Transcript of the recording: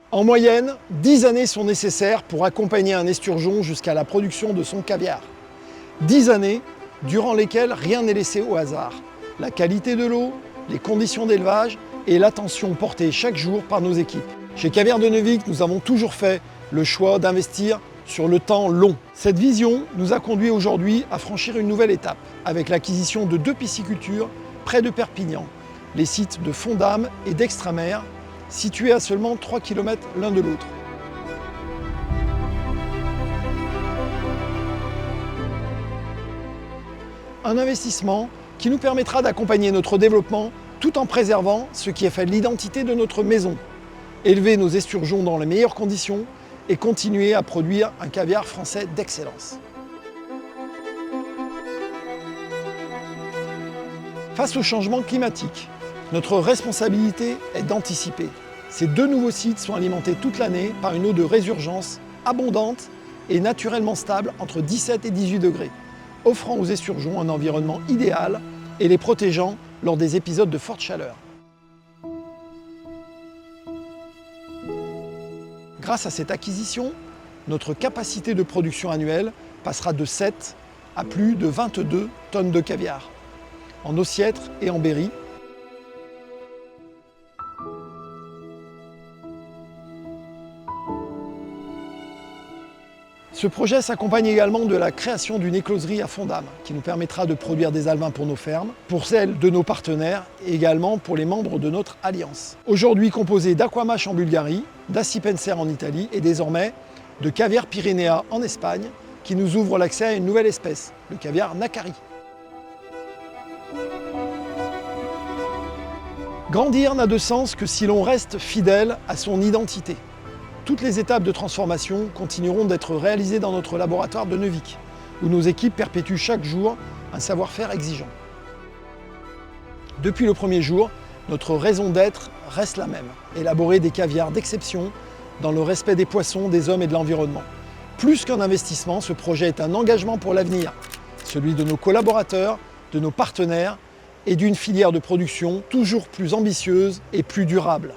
En moyenne, 10 années sont nécessaires pour accompagner un esturgeon jusqu'à la production de son caviar. 10 années durant lesquelles rien n'est laissé au hasard. La qualité de l'eau, les conditions d'élevage et l'attention portée chaque jour par nos équipes. Chez Caviar de Neuvic, nous avons toujours fait le choix d'investir sur le temps long. Cette vision nous a conduit aujourd'hui à franchir une nouvelle étape avec l'acquisition de 2 piscicultures près de Perpignan, les sites de Fondam et d'Extramer, situés à seulement 3 km l'un de l'autre. Un investissement qui nous permettra d'accompagner notre développement tout en préservant ce qui a fait l'identité de notre maison. Élever nos esturgeons dans les meilleures conditions et continuer à produire un caviar français d'excellence. Face au changement climatique, notre responsabilité est d'anticiper. Ces 2 nouveaux sites sont alimentés toute l'année par une eau de résurgence abondante et naturellement stable entre 17 et 18 degrés, offrant aux esturgeons un environnement idéal et les protégeant lors des épisodes de forte chaleur. Grâce à cette acquisition, notre capacité de production annuelle passera de 7 à plus de 22 tonnes de caviar, en Ossiètre et en Berry. Ce projet s'accompagne également de la création d'une écloserie à Fondam, qui nous permettra de produire des alevins pour nos fermes, pour celles de nos partenaires et également pour les membres de notre alliance. Aujourd'hui composée d'Aquamash en Bulgarie, d'Acipenser en Italie et désormais de Caviar Pyrénéa en Espagne, qui nous ouvre l'accès à une nouvelle espèce, le caviar Nakari. Grandir n'a de sens que si l'on reste fidèle à son identité. Toutes les étapes de transformation continueront d'être réalisées dans notre laboratoire de Neuvic, où nos équipes perpétuent chaque jour un savoir-faire exigeant. Depuis le premier jour, notre raison d'être reste la même, élaborer des caviars d'exception dans le respect des poissons, des hommes et de l'environnement. Plus qu'un investissement, ce projet est un engagement pour l'avenir, celui de nos collaborateurs, de nos partenaires et d'une filière de production toujours plus ambitieuse et plus durable.